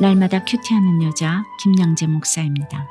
날마다 큐티하는 여자 김양재 목사입니다.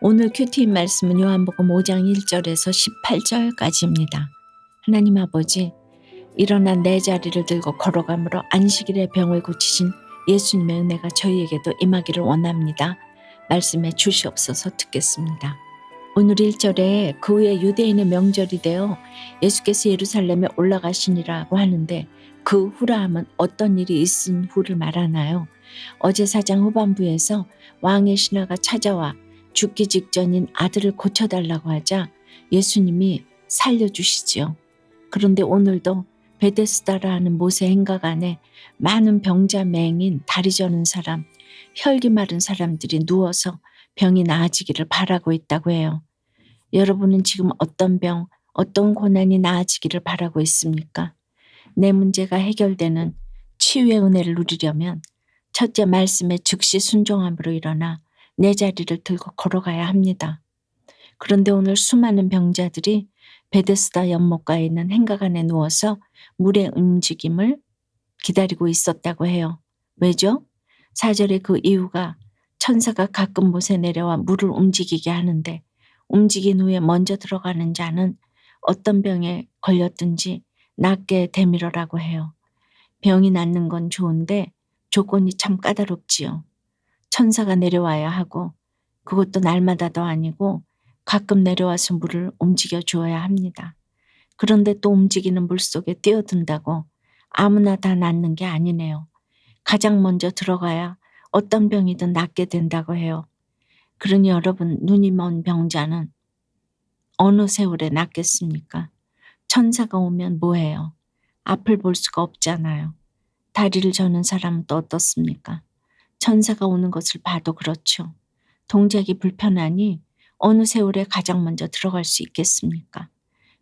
오늘 큐티인 말씀은 요한복음 5장 1절에서 18절까지입니다. 하나님 아버지, 일어나 내 자리를 들고 걸어가므로 안식일에 병을 고치신 예수님의 은혜가 저희에게도 임하기를 원합니다. 말씀에 주시옵소서. 듣겠습니다. 오늘 1절에 그 후에 유대인의 명절이 되어 예수께서 예루살렘에 올라가시니라고 하는데, 그 후라 함은 어떤 일이 있은 후를 말하나요? 어제 4장 후반부에서 왕의 신하가 찾아와 죽기 직전인 아들을 고쳐달라고 하자 예수님이 살려주시지요. 그런데 오늘도 베데스다라 하는 모세 행각 안에 많은 병자, 맹인, 다리 저는 사람, 혈기 마른 사람들이 누워서 병이 나아지기를 바라고 있다고 해요. 여러분은 지금 어떤 병, 어떤 고난이 나아지기를 바라고 있습니까? 내 문제가 해결되는 치유의 은혜를 누리려면 첫째, 말씀에 즉시 순종함으로 일어나 내 자리를 들고 걸어가야 합니다. 그런데 오늘 수많은 병자들이 베데스다 연못가에 있는 행각 안에 누워서 물의 움직임을 기다리고 있었다고 해요. 왜죠? 4절의 그 이유가 천사가 가끔 못에 내려와 물을 움직이게 하는데, 움직인 후에 먼저 들어가는 자는 어떤 병에 걸렸든지 낫게 되밀어라고 해요. 병이 낫는 건 좋은데 조건이 참 까다롭지요. 천사가 내려와야 하고, 그것도 날마다도 아니고 가끔 내려와서 물을 움직여 주어야 합니다. 그런데 또 움직이는 물 속에 뛰어든다고 아무나 다 낫는 게 아니네요. 가장 먼저 들어가야 어떤 병이든 낫게 된다고 해요. 그러니 여러분, 눈이 먼 병자는 어느 세월에 낫겠습니까? 천사가 오면 뭐해요? 앞을 볼 수가 없잖아요. 다리를 저는 사람은 또 어떻습니까? 천사가 오는 것을 봐도 그렇죠. 동작이 불편하니 어느 세월에 가장 먼저 들어갈 수 있겠습니까?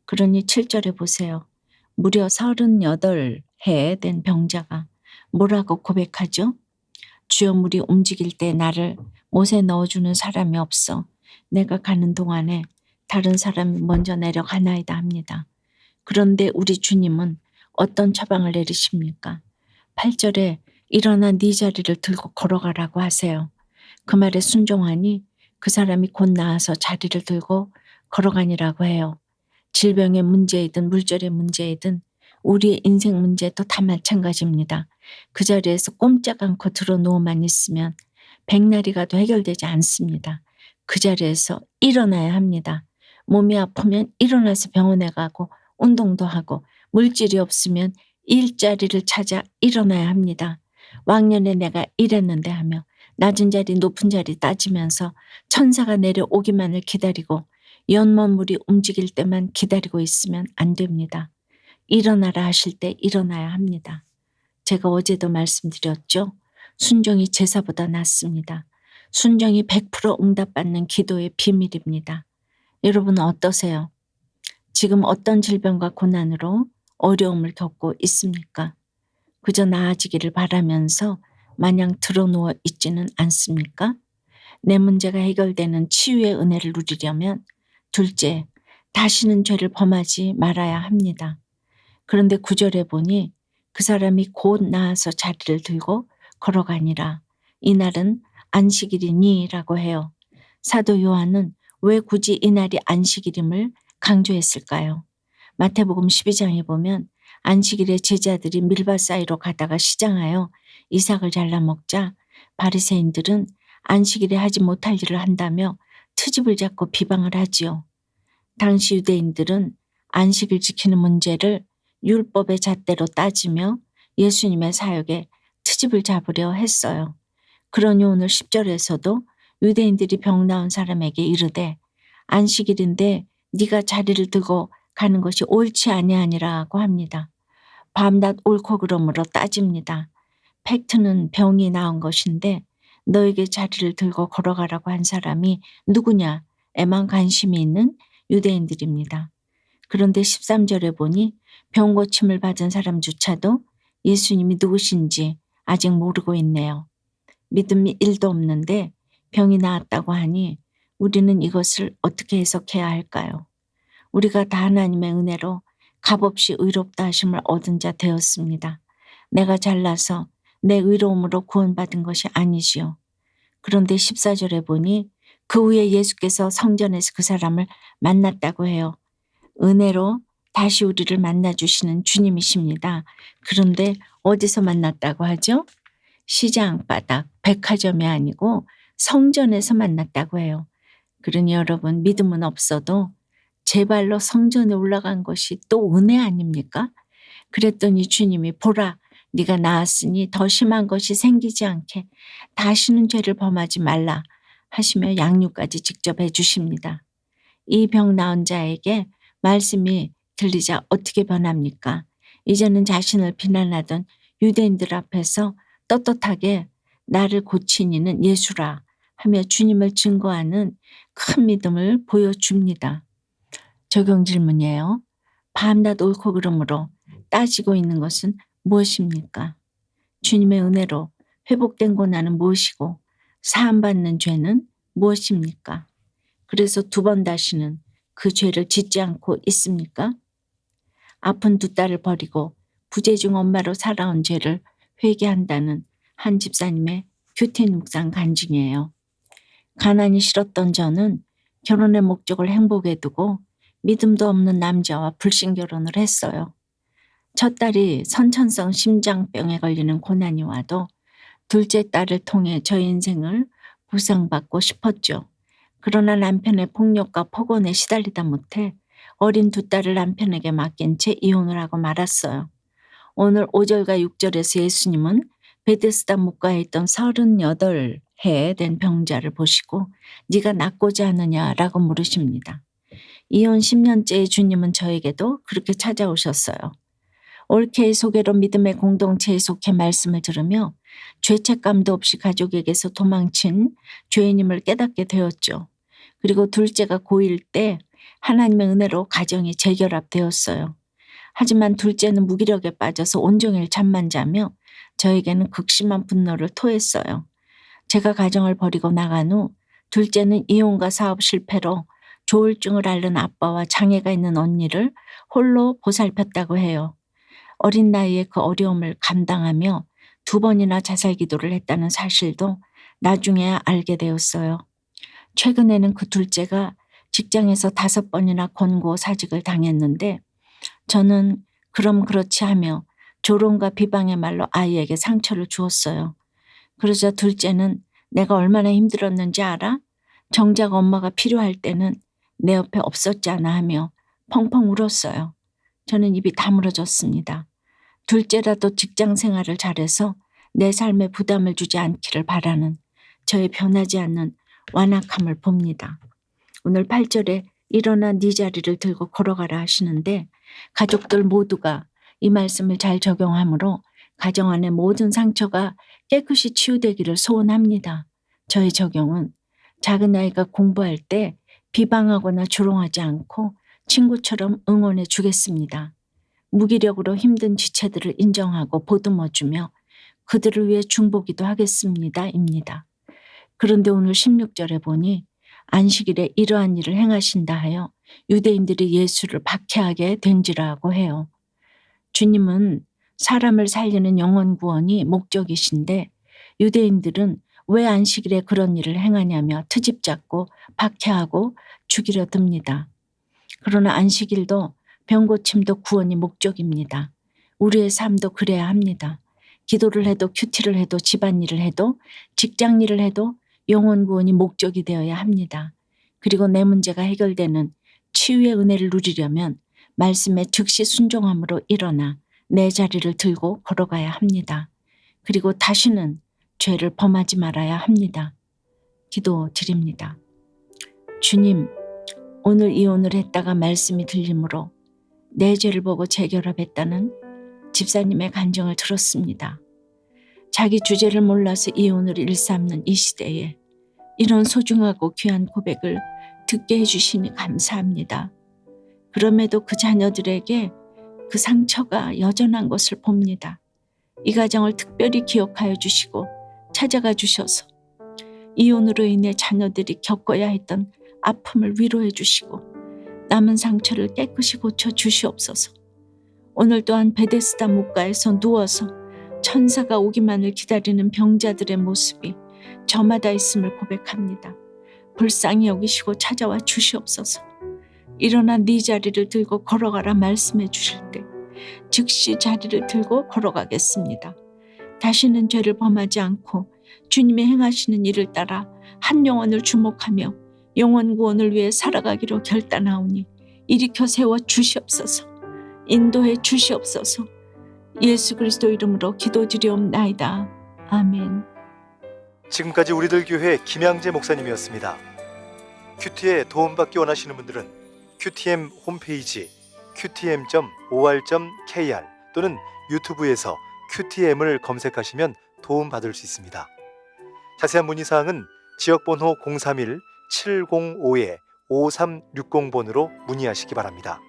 그러니 7절에 보세요. 무려 38해 된 병자가 뭐라고 고백하죠? 주여, 물이 움직일 때 나를 못에 넣어주는 사람이 없어 내가 가는 동안에 다른 사람이 먼저 내려가나이다 합니다. 그런데 우리 주님은 어떤 처방을 내리십니까? 8절에 일어나 네 자리를 들고 걸어가라고 하세요. 그 말에 순종하니 그 사람이 곧 나아서 자리를 들고 걸어가니라고 해요. 질병의 문제이든 물질의 문제이든 우리의 인생 문제도 다 마찬가지입니다. 그 자리에서 꼼짝 않고 드러누워만 있으면 백날이 가도 해결되지 않습니다. 그 자리에서 일어나야 합니다. 몸이 아프면 일어나서 병원에 가고 운동도 하고, 물질이 없으면 일자리를 찾아 일어나야 합니다. 왕년에 내가 이랬는데 하며 낮은 자리 높은 자리 따지면서 천사가 내려오기만을 기다리고 연못 물이 움직일 때만 기다리고 있으면 안 됩니다. 일어나라 하실 때 일어나야 합니다. 제가 어제도 말씀드렸죠. 순종이 제사보다 낫습니다. 순종이 100% 응답받는 기도의 비밀입니다. 여러분은 어떠세요? 지금 어떤 질병과 고난으로 어려움을 겪고 있습니까? 그저 나아지기를 바라면서 마냥 드러누워 있지는 않습니까? 내 문제가 해결되는 치유의 은혜를 누리려면 둘째, 다시는 죄를 범하지 말아야 합니다. 그런데 9절에 보니 그 사람이 곧 나아서 자리를 들고 걸어가니라. 이날은 안식일이니라고 해요. 사도 요한은 왜 굳이 이날이 안식일임을 강조했을까요? 마태복음 12장에 보면 안식일에 제자들이 밀밭 사이로 가다가 시장하여 이삭을 잘라 먹자 바리새인들은 안식일에 하지 못할 일을 한다며 트집을 잡고 비방을 하지요. 당시 유대인들은 안식을 지키는 문제를 율법의 잣대로 따지며 예수님의 사역에 트집을 잡으려 했어요. 그러니 오늘 10절에서도 유대인들이 병 나은 사람에게 이르되 안식일인데 네가 자리를 들고 가는 것이 옳지 아니하니라고 합니다. 밤낮 옳고 그름으로 따집니다. 팩트는 병이 나은 것인데 너에게 자리를 들고 걸어가라고 한 사람이 누구냐에만 관심이 있는 유대인들입니다. 그런데 13절에 보니 병 고침을 받은 사람조차도 예수님이 누구신지 아직 모르고 있네요. 믿음이 1도 없는데 병이 나았다고 하니 우리는 이것을 어떻게 해석해야 할까요? 우리가 다 하나님의 은혜로 값없이 의롭다 하심을 얻은 자 되었습니다. 내가 잘나서 내 의로움으로 구원받은 것이 아니지요. 그런데 14절에 보니 그 후에 예수께서 성전에서 그 사람을 만났다고 해요. 은혜로 다시 우리를 만나주시는 주님이십니다. 그런데 어디서 만났다고 하죠? 시장 바닥, 백화점이 아니고 성전에서 만났다고 해요. 그러니 여러분, 믿음은 없어도 제 발로 성전에 올라간 것이 또 은혜 아닙니까? 그랬더니 주님이 보라, 네가 나았으니 더 심한 것이 생기지 않게 다시는 죄를 범하지 말라 하시며 양육까지 직접 해주십니다. 이 병 나은 자에게 말씀이 들리자 어떻게 변합니까? 이제는 자신을 비난하던 유대인들 앞에서 떳떳하게 나를 고친 이는 예수라 하며 주님을 증거하는 큰 믿음을 보여줍니다. 적용 질문이에요. 밤낮 옳고 그름으로 따지고 있는 것은 무엇입니까? 주님의 은혜로 회복된 고난은 무엇이고 사함받는 죄는 무엇입니까? 그래서 두 번 다시는 그 죄를 짓지 않고 있습니까? 아픈 두 딸을 버리고 부재중 엄마로 살아온 죄를 회개한다는 한 집사님의 규태 묵상 간증이에요. 가난이 싫었던 저는 결혼의 목적을 행복에 두고 믿음도 없는 남자와 불신 결혼을 했어요. 첫 딸이 선천성 심장병에 걸리는 고난이 와도 둘째 딸을 통해 저 인생을 보상받고 싶었죠. 그러나 남편의 폭력과 폭언에 시달리다 못해 어린 두 딸을 남편에게 맡긴 채 이혼을 하고 말았어요. 오늘 5절과 6절에서 예수님은 베데스다 묵가에 있던 38해 된 병자를 보시고 네가 낫고자 하느냐라고 물으십니다. 이혼 10년째의 주님은 저에게도 그렇게 찾아오셨어요. 올케의 소개로 믿음의 공동체에 속해 말씀을 들으며 죄책감도 없이 가족에게서 도망친 죄인임을 깨닫게 되었죠. 그리고 둘째가 고1 때 하나님의 은혜로 가정이 재결합되었어요. 하지만 둘째는 무기력에 빠져서 온종일 잠만 자며 저에게는 극심한 분노를 토했어요. 제가 가정을 버리고 나간 후 둘째는 이혼과 사업 실패로 조울증을 앓는 아빠와 장애가 있는 언니를 홀로 보살폈다고 해요. 어린 나이에 그 어려움을 감당하며 2번이나 자살 기도를 했다는 사실도 나중에야 알게 되었어요. 최근에는 그 둘째가 직장에서 5번이나 권고 사직을 당했는데 저는 그럼 그렇지 하며 조롱과 비방의 말로 아이에게 상처를 주었어요. 그러자 둘째는 내가 얼마나 힘들었는지 알아? 정작 엄마가 필요할 때는 내 옆에 없었잖아 하며 펑펑 울었어요. 저는 입이 다물어졌습니다. 둘째라도 직장 생활을 잘해서 내 삶에 부담을 주지 않기를 바라는 저의 변하지 않는 완악함을 봅니다. 오늘 8절에 일어나 네 자리를 들고 걸어가라 하시는데 가족들 모두가 이 말씀을 잘 적용하므로 가정 안의 모든 상처가 깨끗이 치유되기를 소원합니다. 저의 적용은 작은 아이가 공부할 때 비방하거나 조롱하지 않고 친구처럼 응원해 주겠습니다. 무기력으로 힘든 지체들을 인정하고 보듬어주며 그들을 위해 중보기도 하겠습니다. 입니다. 그런데 오늘 16절에 보니 안식일에 이러한 일을 행하신다 하여 유대인들이 예수를 박해하게 된지라고 해요. 주님은 사람을 살리는 영혼 구원이 목적이신데 유대인들은 왜 안식일에 그런 일을 행하냐며 트집 잡고 박해하고 죽이려 듭니다. 그러나 안식일도 병고침도 구원이 목적입니다. 우리의 삶도 그래야 합니다. 기도를 해도 큐티를 해도 집안일을 해도 직장일을 해도 영혼 구원이 목적이 되어야 합니다. 그리고 내 문제가 해결되는 치유의 은혜를 누리려면 말씀에 즉시 순종함으로 일어나 내 자리를 들고 걸어가야 합니다. 그리고 다시는 죄를 범하지 말아야 합니다. 기도 드립니다. 주님, 오늘 이혼을 했다가 말씀이 들리므로 내 죄를 보고 재결합했다는 집사님의 간증을 들었습니다. 자기 주제를 몰라서 이혼을 일삼는 이 시대에 이런 소중하고 귀한 고백을 듣게 해주시니 감사합니다. 그럼에도 그 자녀들에게 그 상처가 여전한 것을 봅니다. 이 가정을 특별히 기억하여 주시고 찾아가 주셔서 이혼으로 인해 자녀들이 겪어야 했던 아픔을 위로해 주시고 남은 상처를 깨끗이 고쳐 주시옵소서. 오늘 또한 베데스다 묵가에서 누워서 천사가 오기만을 기다리는 병자들의 모습이 저마다 있음을 고백합니다. 불쌍히 여기시고 찾아와 주시옵소서. 일어나 네 자리를 들고 걸어가라 말씀해 주실 때 즉시 자리를 들고 걸어가겠습니다. 다시는 죄를 범하지 않고 주님의 행하시는 일을 따라 한 영혼을 주목하며 영혼 구원을 위해 살아가기로 결단하오니 일으켜 세워 주시옵소서. 인도해 주시옵소서. 예수 그리스도 이름으로 기도드리옵나이다. 아멘. 지금까지 우리들 교회 김양재 목사님이었습니다. 큐티에 도움받기 원하시는 분들은 QTM 홈페이지 qtm.or.kr 또는 유튜브에서 QTM을 검색하시면 도움받을 수 있습니다. 자세한 문의사항은 지역번호 031-705-5360번으로 문의하시기 바랍니다.